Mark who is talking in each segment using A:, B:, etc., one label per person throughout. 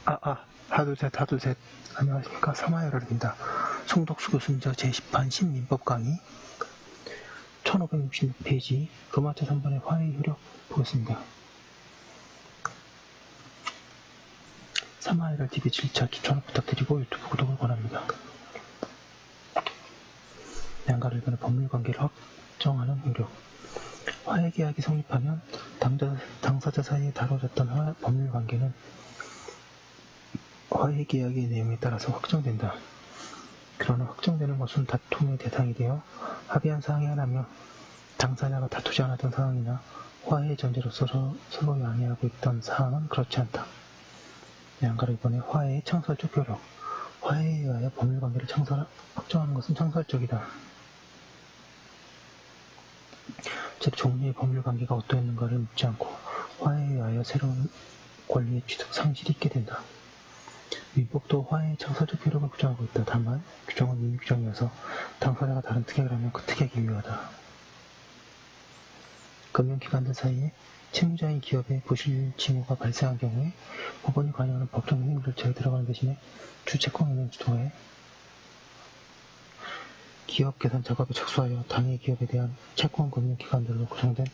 A: 하둘셋. 안녕하십니까. 사마열혈입니다. 송덕수 교수님저 제10판 신민법 강의 1566페이지 로마자 3번의 화해 효력 보겠습니다. 사마열혈 TV 7차 추천을 부탁드리고 유튜브 구독을 권합니다. 양가를 간의 법률관계를 확정하는 효력. 화해계약이 성립하면 당사자 사이에 다뤄졌던 법률관계는 화해계약의 내용에 따라서 확정된다. 그러나 확정되는 것은 다툼의 대상이 되어 합의한 사항이 하나며 당사자가 다투지 않았던 상황이나 화해의 전제로서 서로 양해하고 있던 사항은 그렇지 않다. 양가로 이번에 화해의 창설적 효력. 화해에 의하여 법률관계를 확정하는 것은 창설적이다. 즉 종류의 법률관계가 어떠했는가를 묻지 않고 화해에 의하여 새로운 권리의 상실이 있게 된다. 민법도 화해의 창설적 효력을 규정하고 있다. 다만 규정은 임의 규정이어서 당사자가 다른 특약을 하면 그 특약이 유효하다. 금융기관들 사이에 채무자인 기업의 부실 징후가 발생한 경우에 법원이 관여하는 법정 행위 절차에 들어가는 대신에 주채권 운영 주도에 기업 개선 작업에 착수하여 당해 기업에 대한 채권 금융기관들로 구성된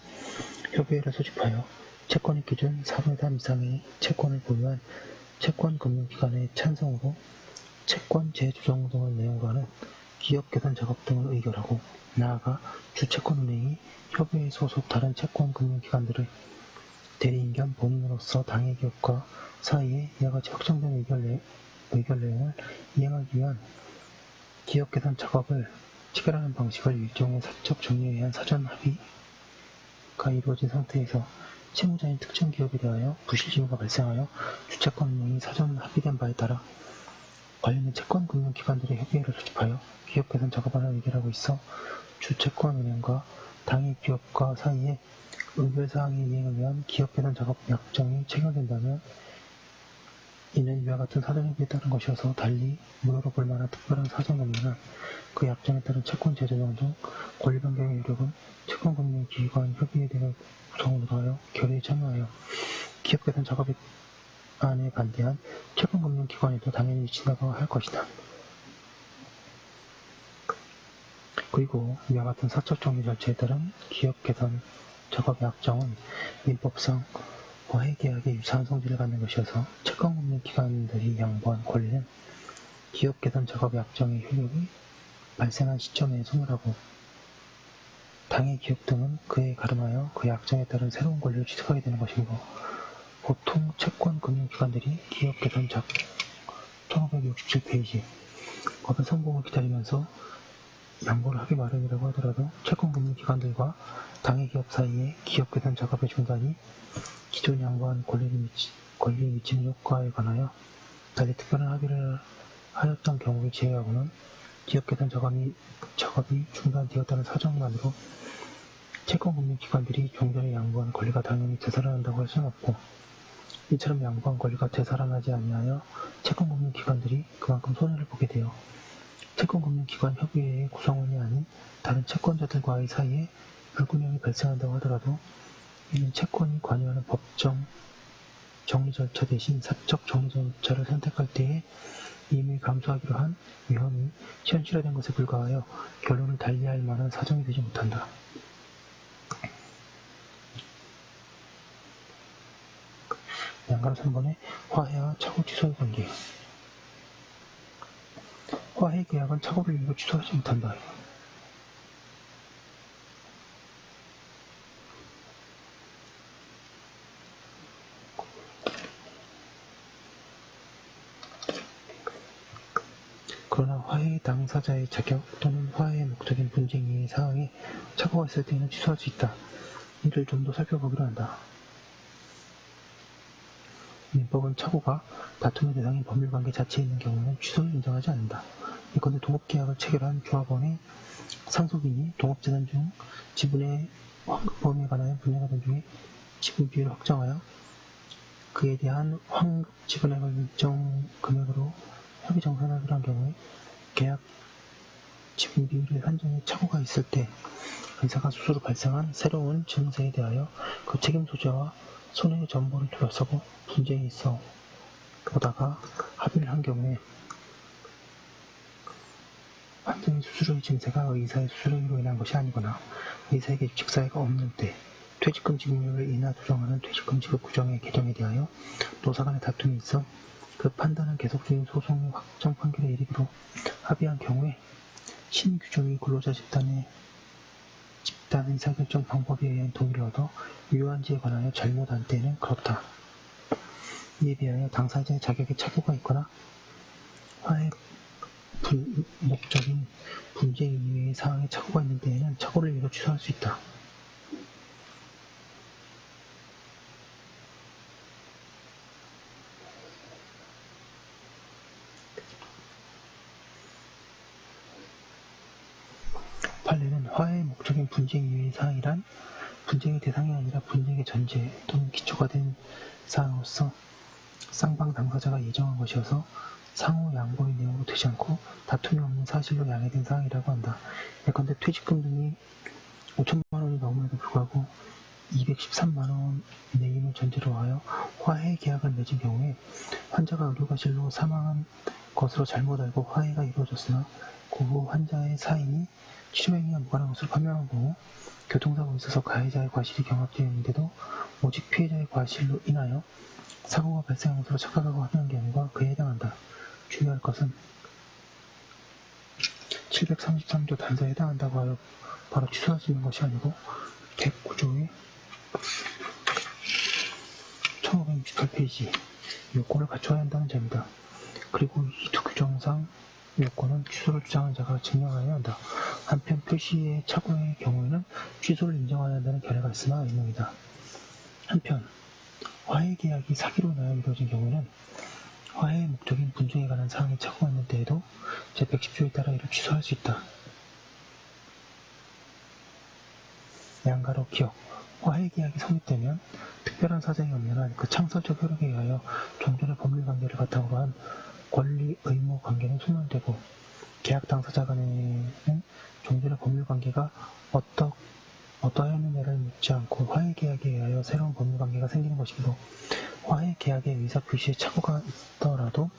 A: 협의회를 소집하여 채권의 기준 4분의 3 이상의 채권을 보유한 채권금융기관의 찬성으로 채권 재조정 등의 내용과는 기업 개선 작업 등을 의결하고 나아가 주채권은행이 협의회 소속 다른 채권금융기관들의 대리인 겸 본인으로서 당해 기업과 사이에 이와 같이 확정된 의결 내용을 이행하기 위한 기업 개선 작업을 체결하는 방식을 일종의 사적 정리에 의한 사전 합의가 이루어진 상태에서 채무자인 특정 기업에 대하여 부실 징후가 발생하여 주채권은행이 사전 합의된 바에 따라 관련된 채권금융기관들의 협의회를 소집하여 기업 개선 작업안을 의결하고 있어 주채권은행과 당해 기업과 사이에 의결사항의 이행을 위한 기업 개선 작업 약정이 체결된다면 이는 이와 같은 사전 협의에 따른 것이어서 달리 무효로 볼 만한 특별한 사정 없는 그 약정에 따른 채권 재조정 등 권리 변경의 효력은 채권금융기관 협의회 등의 구성으로 하여 결의에 참여하여 기업 개선 작업안에 반대한 채권금융기관에도 당연히 미친다고 할 것이다. 그리고 이와 같은 사적 정리 절차에 따른 기업 개선 작업 약정은 민법상 화해계약의 유사한 성질을 갖는 것이어서 채권금융기관들이 양보한 권리는 기업 개선 작업 약정의 효력이 발생한 시점에 소멸하고 당해 기업 등은 그에 가름하여 그 약정에 따른 새로운 권리를 취득하게 되는 것이므로 보통 채권금융기관들이 기업 개선 작업 1567페이지 법의 성공을 기다리면서 양보를 하기 마련이라고 하더라도 채권금융기관들과 당해 기업 사이의 기업 개선 작업의 중단이 기존 양보한 권리에 미치는 효과에 관하여 달리 특별한 합의를 하였던 경우를 제외하고는 기업 개선 작업이 중단되었다는 사정만으로 채권금융기관들이 종전에 양보한 권리가 당연히 되살아난다고 할 수는 없고 이처럼 양보한 권리가 되살아나지 아니하여 채권금융기관들이 그만큼 손해를 보게 되어 채권금융기관 협의회의 구성원이 아닌 다른 채권자들과의 사이에 불균형이 발생한다고 하더라도 이는 채권이 관여하는 법정 정리 절차 대신 사적 정리 절차를 선택할 때에 이미 감수하기로 한 위험이 현실화된 것에 불과하여 결론을 달리할 만한 사정이 되지 못한다. 양가로 3번에 화해와 착오 취소의 관계. 화해 계약은 착오를 이유로 취소하지 못한다. 그러나 화해 당사자의 자격 또는 화해의 목적인 분쟁의 사항에 착오가 있을 때에는 취소할 수 있다. 이를 좀 더 살펴보기로 한다. 민법은 착오가 다툼의 대상인 법률관계 자체에 있는 경우는 취소를 인정하지 않는다. 예컨대 동업계약을 체결한 조합원의 상속인이 동업재산 중 지분의 환급 범위에 관하여 분양하던 중에 지분 비율을 확정하여 그에 대한 환급 지분액을 일정 금액으로 협의 정산하기로 한 경우에 계약 지분 비율의 산정에 착오가 있을 때 의사가 스스로 발생한 새로운 증세에 대하여 그 책임 소재와 손해의 전보를 둘러싸고 분쟁이 있어 보다가 합의를 한 경우에 환자의 수술의 증세가 의사의 수술로 인한 것이 아니거나 의사에게 입직 사유가 없는 때 퇴직금지 금액을 인하 조정하는 퇴직금지급 규정의 개정에 대하여 노사 간의 다툼이 있어 그 판단은 계속 중인 소송의 확정 판결에 이르기로 합의한 경우에 신규정이 근로자 집단 의사결정 방법에 의한 동의를 얻어 유효한지에 관하여 잘못한 때는 그렇다. 이에 비하여 당사자의 자격에 착오가 있거나 화해 목적인 분쟁 이외의 사항에 착오가 있는 때에는 착오를 이유로 취소할 수 있다. 판례는 화해의 목적인 분쟁 이외의 사항이란 분쟁의 대상이 아니라 분쟁의 전제 또는 기초가 된 사항으로서 쌍방 당사자가 예정한 것이어서 상호 양보의 내용으로 되지 않고 다툼이 없는 사실로 양해된 사항이라고 한다. 예컨대 퇴직금 등이 5천만 원이 넘음에도 불구하고 213만 원 내임을 전제로 하여 화해 계약을 맺은 경우에 환자가 의료과실로 사망한 것으로 잘못 알고 화해가 이루어졌으나 그 후 환자의 사인이 치료행위와 무관한 것으로 판명한 경우 교통사고에 있어서 가해자의 과실이 경합되어 있는데도 오직 피해자의 과실로 인하여 사고가 발생한 것으로 착각하고 합의한 경우가 그에 해당한다. 주의할 것은 733조 단서에 해당한다고 하여 바로 취소할 수 있는 것이 아니고 109조의 1568페이지 요건을 갖춰야 한다는 점이다. 그리고 이 두 규정상 요건은 취소를 주장한 자가 증명하여야 한다. 한편 표시의 착오의 경우에는 취소를 인정해야 한다는 결례가 있으나 의무이다. 한편 화해 계약이 사기로 인하여 이루어진 경우에는 화해의 목적인 분쟁에 관한 사항이 착오가 있는 때에도 제110조에 따라 이를 취소할 수 있다. 양가로 기억, 화해 계약이 성립되면 특별한 사정이 없는 한 그 창설적 효력에 의하여 종전의 법률관계를 바탕으로 한 권리, 의무 관계는 소멸되고 계약 당사자 간에는 종전의 법률관계가 어떠하였느냐를 묻지 않고 화해 계약에 의하여 새로운 법률관계가 생기는 것이므로 화해 계약의 의사표시에 착오가 있더라도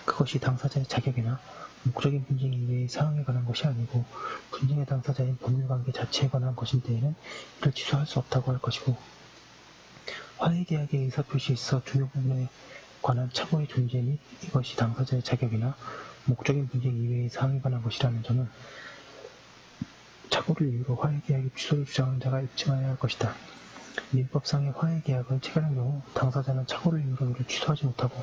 A: 그것이 당사자의 자격이나 목적인 분쟁 이외의 사항에 관한 것이 아니고 분쟁의 당사자인 법률관계 자체에 관한 것인 때에는 이를 취소할 수 없다고 할 것이고 화해 계약의 의사표시에 있어 중요 부분에 관한 착오의 존재 및 이것이 당사자의 자격이나 목적인 분쟁 이외의 사항에 관한 것이라는 점은 착오를 이유로 화해 계약의 취소를 주장하는 자가 입증하여야 할 것이다. 민법상의 화해 계약을 체결한 경우 당사자는 착오를 이유로 이를 취소하지 못하고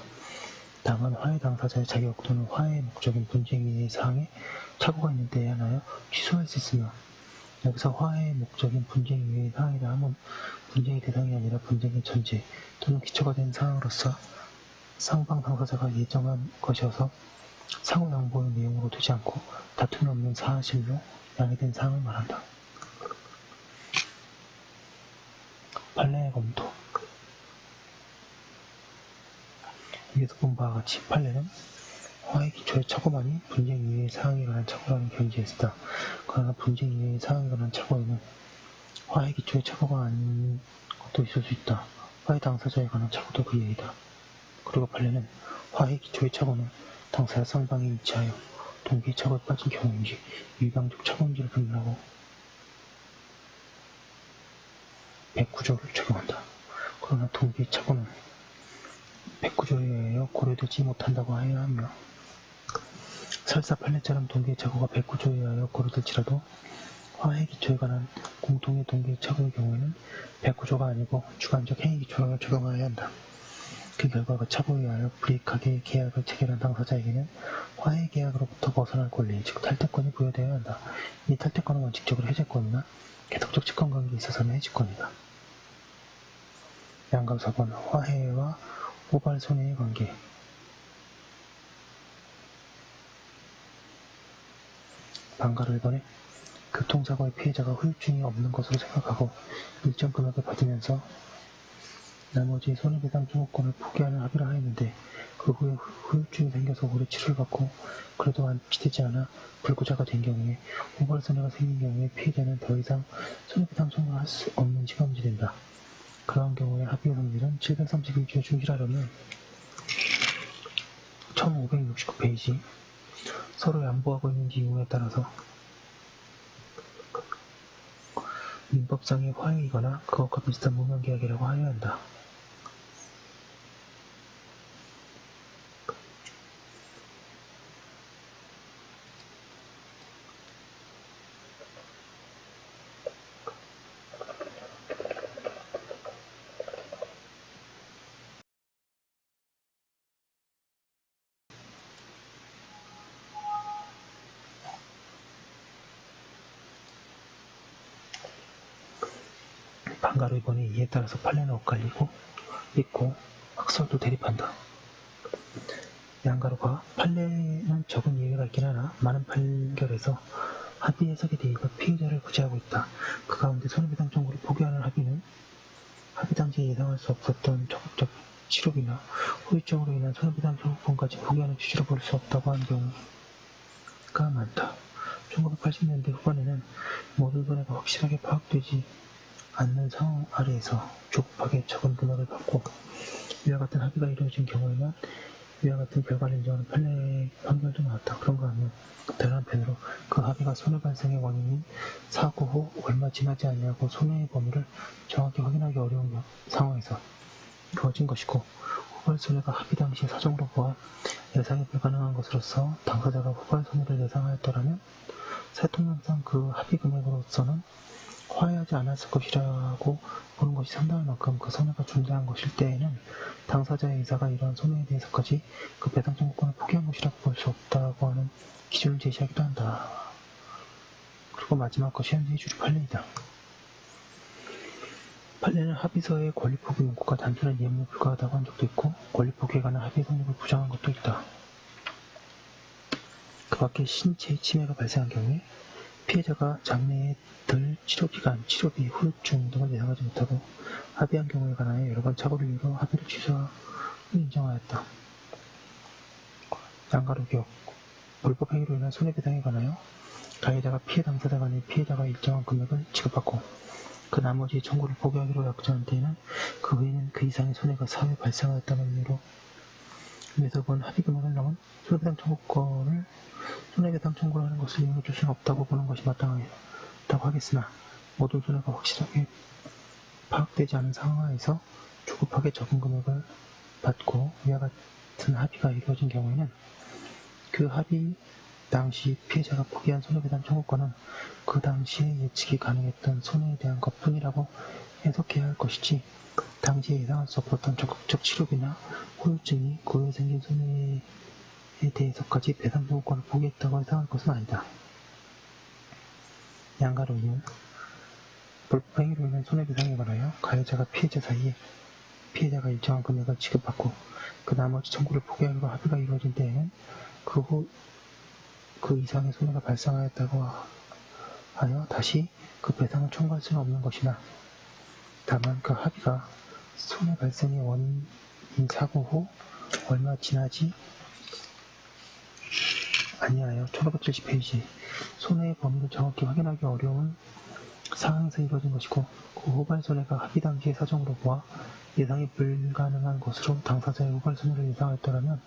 A: 다만 화해 당사자의 자격 또는 화해의 목적인 분쟁 이외의 사항에 착오가 있는 때에 하나여 취소할 수 있으며 여기서 화해의 목적인 분쟁 이외의 사항이라 함은 분쟁의 대상이 아니라 분쟁의 전제 또는 기초가 된 사항으로서 상방 당사자가 예정한 것이어서 상호 양보의 내용으로 되지 않고 다툼이 없는 사실로 양해된 사항을 말한다. 판례의 검토. 위에서 본 바와 같이 판례는 화해 기초의 착오만이 분쟁 이외의 사항에 관한 착오라는 견지했다. 그러나 분쟁 이외의 사항에 관한 착오에는 화해 기초의 착오가 아닌 것도 있을 수 있다. 화해 당사자에 관한 착오도 그 예이다. 그리고 판례는 화해 기초의 착오는 당사자 상방에 위치하여 동기의 착오에 빠진 경우인지 일방적 착오인지를 판단하고 109조를 적용한다. 그러나 동기의 착오는 109조에 의하여 고려되지 못한다고 하여야 하며 설사 판례처럼 동기의 착오가 109조에 의하여 고려될지라도 화해 기초에 관한 공통의 동기의 착오의 경우에는 109조가 아니고 주관적 행위 기초를 적용하여야 한다. 그 결과 그 착오에 의하여 불이익하게 계약을 체결한 당사자에게는 화해 계약으로부터 벗어날 권리, 즉 탈퇴권이 부여되어야 한다. 이 탈퇴권은 원칙적으로 해제권이나 계속적 직권관계에 있어서는 해지권이다. 양감 4번 화해와 후발 손해의 관계. 방가를 1번에 교통사고의 피해자가 후유증이 없는 것으로 생각하고 일정 금액을 받으면서 나머지 손해배상 청구권을 포기하는 합의를 하였는데 그 후에 후유증이 생겨서 오래 치료를 받고 그래도 완치되지 않아 불구자가 된 경우에 후발 손해가 생긴 경우에 피해자는 더 이상 손해배상 청구를 할 수 없는 지가 문제된다. 그러한 경우에 합의의 성질은 731조에 충실하려면 1569페이지. 서로 양보하고 있는지 이유에 따라서 민법상의 화해이거나 그것과 비슷한 무명계약이라고 하여야 한다. 방가로 이번에 이에 따라서 판례는 엇갈리고 있고 학설도 대립한다. 양가로가 판례는 적은 예외가 있긴 하나 많은 판결에서 합의 해석에 대해 피해자를 구제하고 있다. 그 가운데 손해배상 청구를 포기하는 합의는 합의 당시에 예상할 수 없었던 적극적 치료비나 후유증으로 인한 손해배상 청구권까지 포기하는 취지로 볼 수 없다고 하는 경우가 많다. 1980년대 후반에는 모든 손해가 확실하게 파악되지 않는 상황 아래에서 조급하게 적은 금액을 받고 이와 같은 합의가 이루어진 경우에는 이와 같은 결과를 인정하는 판결도 나왔다. 그런가 하면 다른 한편으로 그 합의가 손해 발생의 원인인 사고 후 얼마 지나지 않냐고 손해의 범위를 정확히 확인하기 어려운 상황에서 이루어진 것이고 후발 손해가 합의 당시 사정으로 보아 예상이 불가능한 것으로서 당사자가 후발 손해를 예상하였더라면 사회통념상 그 합의 금액으로서는 화해하지 않았을 것이라고 보는 것이 상당할 만큼 그 손해가 존재한 것일 때에는 당사자의 의사가 이러한 손해에 대해서까지 그 배상 청구권을 포기한 것이라고 볼 수 없다고 하는 기준을 제시하기도 한다. 그리고 마지막 것이 현재의 주류 판례이다. 판례는 합의서의 권리 포기 문구가 단순한 예문에 불과하다고 한 적도 있고 권리 포기에 관한 합의의 성립을 부정한 것도 있다. 그 밖에 신체의 침해가 발생한 경우에 피해자가 장래에 들 치료기간, 치료비, 후유증 등을 예상하지 못하고 합의한 경우에 관하여 여러 번 착오를 이유로 합의를 취소하고 인정하였다. 양가로 기억, 불법 행위로 인한 손해배상에 관하여 가해자가 피해 당사자 간의 피해자가 일정한 금액을 지급받고 그 나머지 청구를 포기하기로 약정한 때에는 그 외에는 그 이상의 손해가 사후에 발생하였다는 의미로 위에서 본 합의 금액을 넘은 손해배상 청구를 하는 것을 이유로 줄 수는 없다고 보는 것이 마땅하다고 하겠으나 모든 손해가 확실하게 파악되지 않은 상황에서 조급하게 적은 금액을 받고 이와 같은 합의가 이루어진 경우에는 그 합의 당시 피해자가 포기한 손해배상 청구권은 그 당시에 예측이 가능했던 손해에 대한 것뿐이라고 해석해야 할 것이지 당시에 예상할 수 없었던 적극적 치료비나 후유증이 그 후에 생긴 손해에 대해서까지 배상 청구권을 포기했다고 해석할 것은 아니다. 양가로 이은 불법 행위로 인한 손해배상에 관하여 가해자가 피해자 사이에 피해자가 일정한 금액을 지급받고 그 나머지 청구를 포기하기로 합의가 이루어진 때에는 그 후 그 이상의 손해가 발생하였다고 하여 다시 그 배상을 청구할 수는 없는 것이나 다만 그 합의가 손해 발생의 원인인 사고 후 얼마 지나지 아니하여 1570페이지 손해의 범위를 정확히 확인하기 어려운 상황에서 이루어진 것이고 그 후발 손해가 합의 당시의 사정으로 보아 예상이 불가능한 것으로 당사자의 후발 손해를 예상하였더라면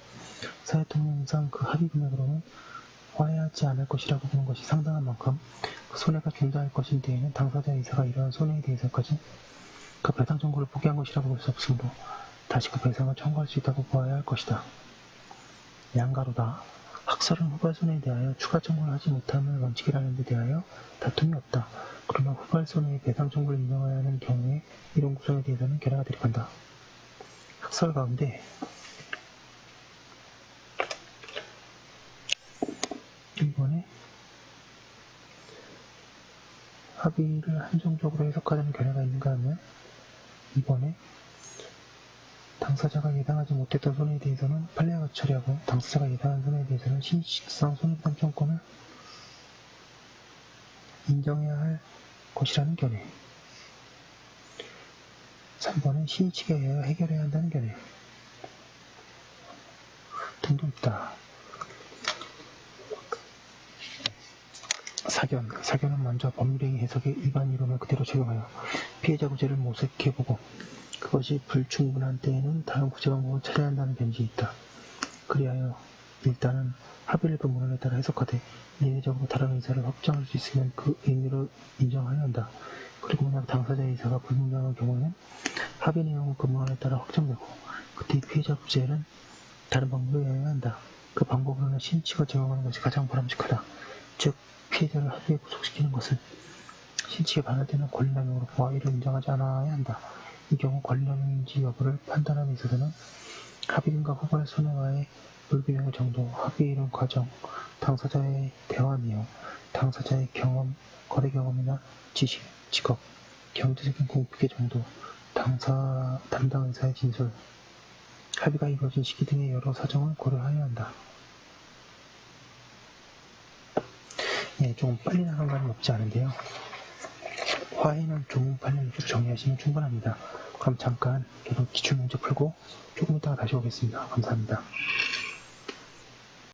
A: 사회통념상 그 합의 금액으로는 화해하지 않을 것이라고 보는 것이 상당한 만큼 그 손해가 존재할 것인 때에는 당사자의 의사가 이러한 손해에 대해서까지 그 배상 청구를 포기한 것이라고 볼 수 없으므로 다시 그 배상을 청구할 수 있다고 보아야 할 것이다. 양가로다. 학설은 후발 손해에 대하여 추가 청구를 하지 못함을 원칙이라는 데 대하여 다툼이 없다. 그러나 후발 손해의 배상 청구를 인정해야 하는 경우에 이런 구성에 대해서는 견해가 대립한다. 학설 가운데 이번에 합의를 한정적으로 해석하자는 견해가 있는가 하면 이번에 당사자가 예상하지 못했던 손해에 대해서는 판례와 같이 처리하고 당사자가 예상한 손해에 대해서는 신식상 손해배상 청구권을 인정해야 할 것이라는 견해. 3번은 신의치에 의하여 해결해야 한다는 견해 등도 있다. 사견은 먼저 법률행위 해석의 일반 이론을 그대로 적용하여 피해자 구제를 모색해보고 그것이 불충분한 때에는 다른 구제 방법을 찾아야 한다는 견지에 있다. 그리하여 일단은 합의를 그 문헌에 따라 해석하되 예외적으로 다른 의사를 확정할 수 있으면 그 의미로 인정하여야 한다. 그리고 만약 당사자의 의사가 불분명한 경우에는 합의 내용은 그 문헌에 따라 확정되고 그때 피해자 부재는 다른 방법을 의해야 한다. 그 방법으로는 신치가 증언하는 것이 가장 바람직하다. 즉 피해자를 합의에 구속시키는 것은 신치에 반할되는 권리남용으로 보아 이를 인정하지 않아야 한다. 이 경우 권리남용인지 여부를 판단하는 있어서는 합의금과 후발 손해와의 불균형의 정도, 합의에 이른 과정, 당사자의 대화 내용, 당사자의 경험, 거래 경험이나 지식, 직업, 경제적인 공백의 정도, 담당 의사의 진술, 합의가 이루어진 시기 등의 여러 사정을 고려해야 한다. 네, 조금 빨리 나간 감이 없지 않은데요. 화해는 조문 판례 위주로 정리하시면 충분합니다. 그럼 잠깐 저도 기출문제 풀고 조금 이따가 다시 오겠습니다. 감사합니다.